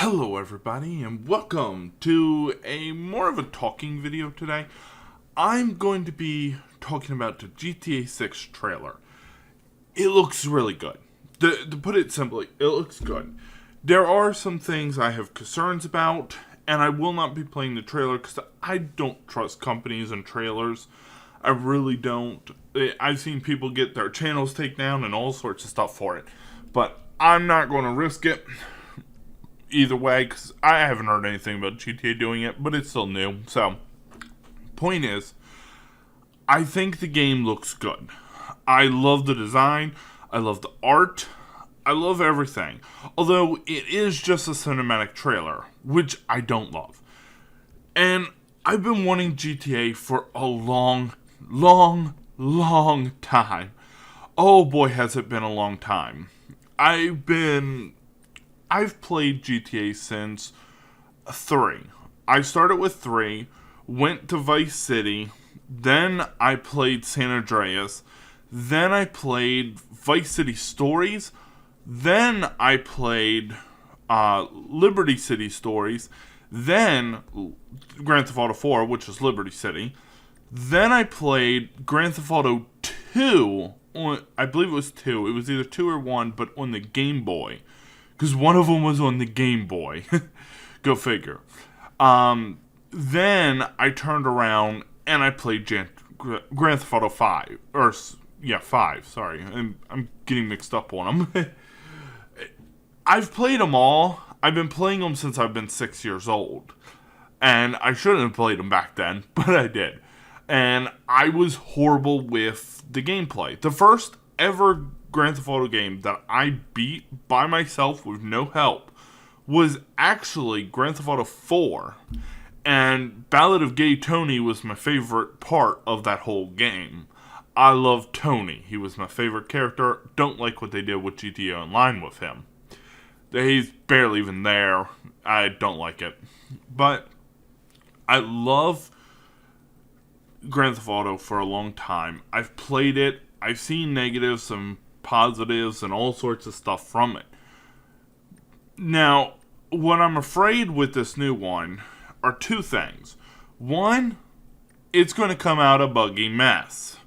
Hello everybody and welcome to a more of a talking video today. I'm going to be talking about the GTA 6 trailer. It looks really good. To put it simply, it looks good. There are some things I have concerns about, and I will not be playing the trailer because I don't trust companies and trailers. I really don't. I've seen people get their channels taken down and all sorts of stuff for it. But I'm not going to risk it either way, because I haven't heard anything about GTA doing it, but it's still new. So, point is, I think the game looks good. I love the design, I love the art, I love everything. Although, it is just a cinematic trailer, which I don't love. And I've been wanting GTA for a long time. Oh boy, has it been a long time. I've played GTA since 3. I started with 3, went to Vice City, then I played San Andreas, then I played Vice City Stories, then I played Liberty City Stories, then Grand Theft Auto 4, which is Liberty City, then I played Grand Theft Auto 2, I believe it was 2, it was either 2 or 1, but on the Game Boy. Because one of them was on the Game Boy. Go figure. Then I turned around and I played Grand Theft Auto 5. 5, sorry. I'm getting mixed up on them. I've played them all. I've been playing them since I've been 6 years old. And I shouldn't have played them back then, but I did. And I was horrible with the gameplay. The first ever Grand Theft Auto game that I beat by myself with no help was actually Grand Theft Auto 4. And Ballad of Gay Tony was my favorite part of that whole game. I love Tony. He was my favorite character. Don't like what they did with GTA Online with him. He's barely even there. I don't like it. But I love Grand Theft Auto for a long time. I've played it. I've seen negatives and positives and all sorts of stuff from it. Now, what I'm afraid with this new one are two things. One, it's going to come out a buggy mess.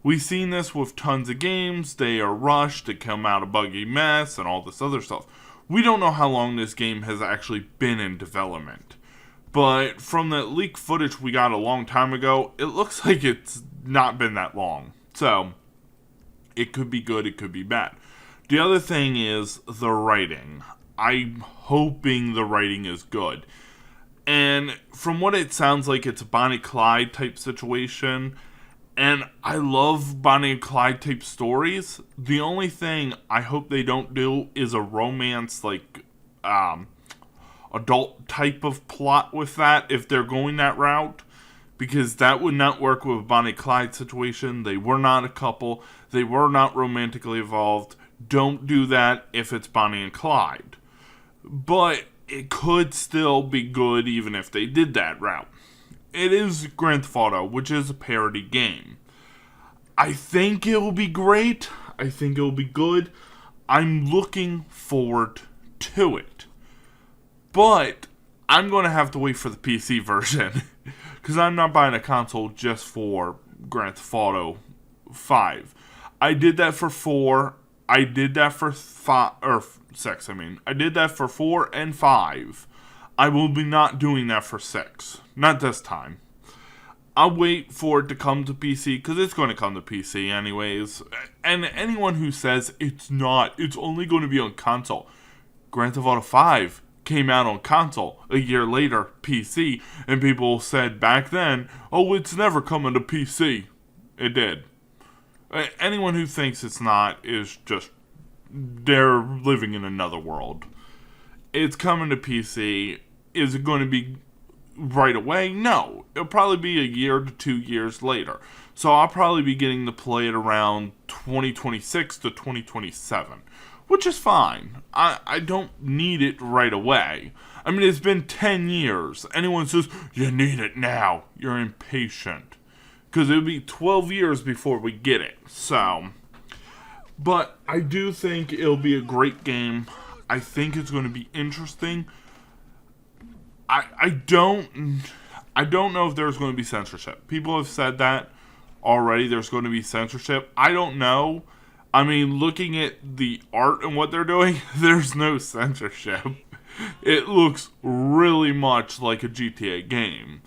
We've seen this with tons of games. They are rushed to come out a buggy mess and all this other stuff. We don't know how long this game has actually been in development. But from the leaked footage we got a long time ago, it looks like it's not been that long. So, it could be good, it could be bad. The other thing is the writing. I'm hoping the writing is good. And from what it sounds like, it's a Bonnie and Clyde type situation. And I love Bonnie and Clyde type stories. The only thing I hope they don't do is a romance, adult type of plot with that, if they're going that route. Because that would not work with a Bonnie and Clyde situation. They were not a couple. They were not romantically involved. Don't do that if it's Bonnie and Clyde. But it could still be good even if they did that route. It is Grand Theft Auto, which is a parody game. I think it will be great. I think it will be good. I'm looking forward to it. But I'm going to have to wait for the PC version. Because I'm not buying a console just for Grand Theft Auto 5. I did that for 4. I did that for 6, I did that for 4 and 5. I will be not doing that for 6. Not this time. I'll wait for it to come to PC, because it's going to come to PC anyways. And anyone who says it's not, it's only going to be on console. Grand Theft Auto 5 came out on console. A year later, PC. And people said back then, oh, it's never coming to PC. It did. Anyone who thinks it's not is just, they're living in another world. It's coming to PC. Is it going to be right away? No. It'll probably be a year to 2 years later. So I'll probably be getting to play it around 2026 to 2027. Which is fine. I don't need it right away. I mean, it's been 10 years. Anyone says, you need it now, you're impatient. Because it'll be 12 years before we get it. So, but I do think it'll be a great game. I think it's going to be interesting. I don't know if there's going to be censorship. People have said that already. There's going to be censorship. I don't know. I mean, looking at the art and what they're doing, there's no censorship. It looks really much like a GTA game.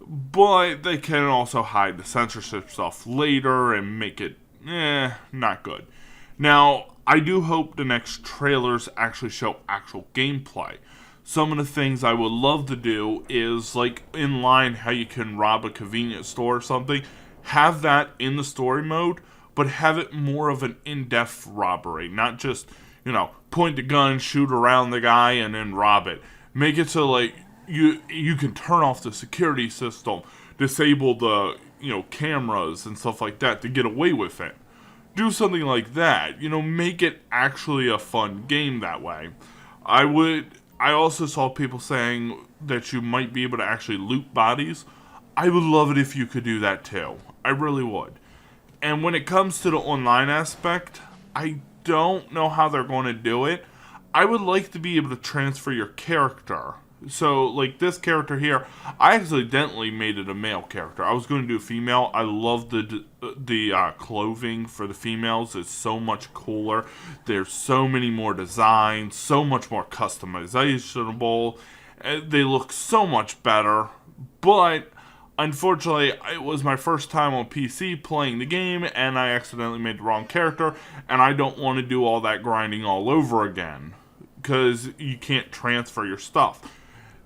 But they can also hide the censorship stuff later and make it, not good. Now, I do hope the next trailers actually show actual gameplay. Some of the things I would love to do is, like, in line, how you can rob a convenience store or something. Have that in the story mode, but have it more of an in-depth robbery. Not just, point the gun, shoot around the guy, and then rob it. Make it so, like, you can turn off the security system, disable the, cameras and stuff like that to get away with it. Do something like that. Make it actually a fun game that way. I also saw people saying that you might be able to actually loot bodies. I would love it if you could do that too. I really would. And when it comes to the online aspect, I don't know how they're going to do it. I would like to be able to transfer your character. So, like this character here, I accidentally made it a male character. I was going to do a female. I love the clothing for the females. It's so much cooler. There's so many more designs, so much more customizable. They look so much better. But unfortunately, it was my first time on PC playing the game, and I accidentally made the wrong character, and I don't want to do all that grinding all over again, because you can't transfer your stuff.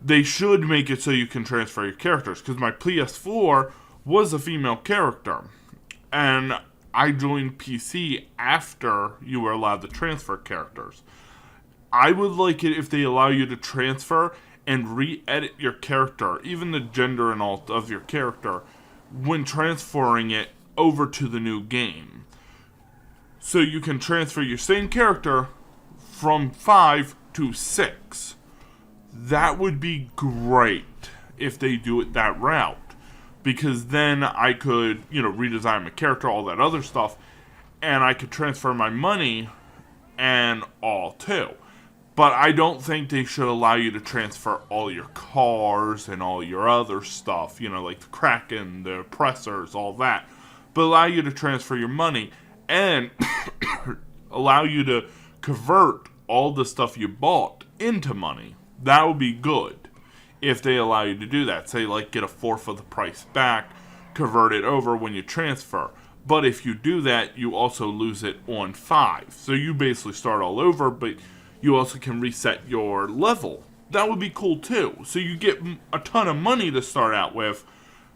They should make it so you can transfer your characters, because my PS4 was a female character, and I joined PC after you were allowed to transfer characters. I would like it if they allow you to transfer and re-edit your character, even the gender and all of your character, when transferring it over to the new game. So you can transfer your same character from 5 to 6. That would be great if they do it that route. Because then I could, redesign my character, all that other stuff, and I could transfer my money and all too. But I don't think they should allow you to transfer all your cars and all your other stuff, like the Kraken, the oppressors, all that. But allow you to transfer your money and allow you to convert all the stuff you bought into money. That would be good if they allow you to do that. Say, like, get a fourth of the price back, convert it over when you transfer. But if you do that, you also lose it on 5. So you basically start all over, but you also can reset your level. That would be cool too. So you get a ton of money to start out with,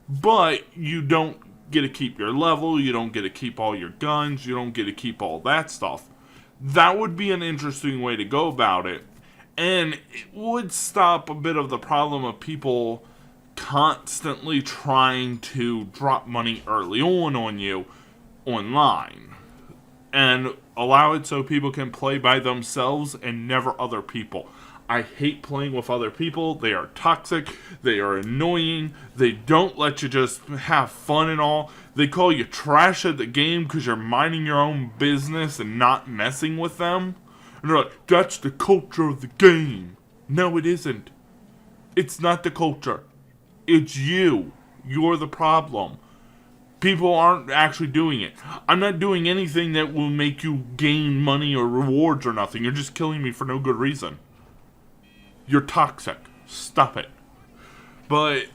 but you don't get to keep your level, you don't get to keep all your guns, you don't get to keep all that stuff. That would be an interesting way to go about it. And it would stop a bit of the problem of people constantly trying to drop money early on you online. And allow it so people can play by themselves and never other people. I hate playing with other people. They are toxic. They are annoying. They don't let you just have fun and all. They call you trash at the game because you're minding your own business and not messing with them. And they're like, that's the culture of the game. No, it isn't. It's not the culture. It's you. You're the problem. People aren't actually doing it. I'm not doing anything that will make you gain money or rewards or nothing. You're just killing me for no good reason. You're toxic. Stop it. But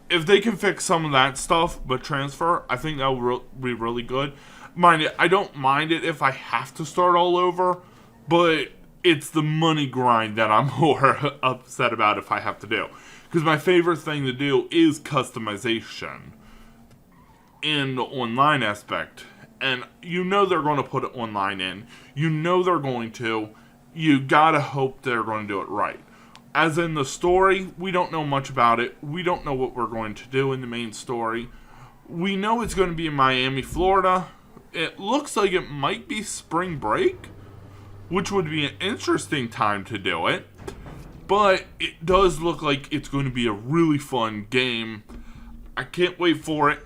if they can fix some of that stuff, but transfer, I think that will be really good. Mind it, I don't mind it if I have to start all over, but it's the money grind that I'm more upset about if I have to do. Because my favorite thing to do is customization in the online aspect. And they're going to put it online in. They're going to. You gotta hope they're going to do it right. As in the story, we don't know much about it. We don't know what we're going to do in the main story. We know it's going to be in Miami, Florida. It looks like it might be spring break, which would be an interesting time to do it. But it does look like it's going to be a really fun game. I can't wait for it.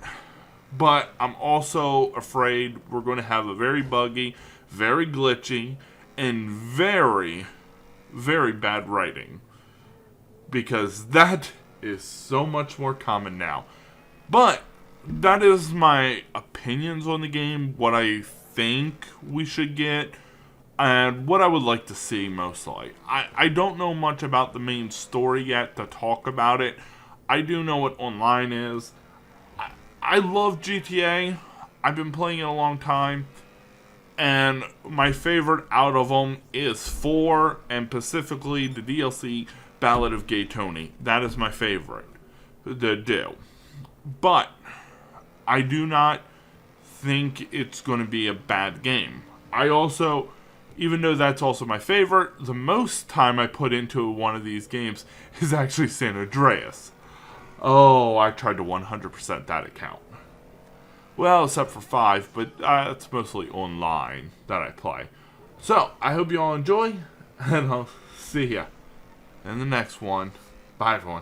But I'm also afraid we're going to have a very buggy, very glitchy, and very, very bad writing. because that is so much more common now. But that is my opinions on the game, what I think we should get, and what I would like to see mostly. I don't know much about the main story yet to talk about it. I do know what online is. I love GTA. I've been playing it a long time. And my favorite out of them is 4, and specifically the DLC Ballad of Gay Tony. That is my favorite to do. But I do not think it's going to be a bad game. I also, even though that's also my favorite, the most time I put into one of these games is actually San Andreas. Oh, I tried to 100% that account. Well, except for 5, but it's mostly online that I play. So, I hope you all enjoy, and I'll see ya in the next one. Bye, everyone.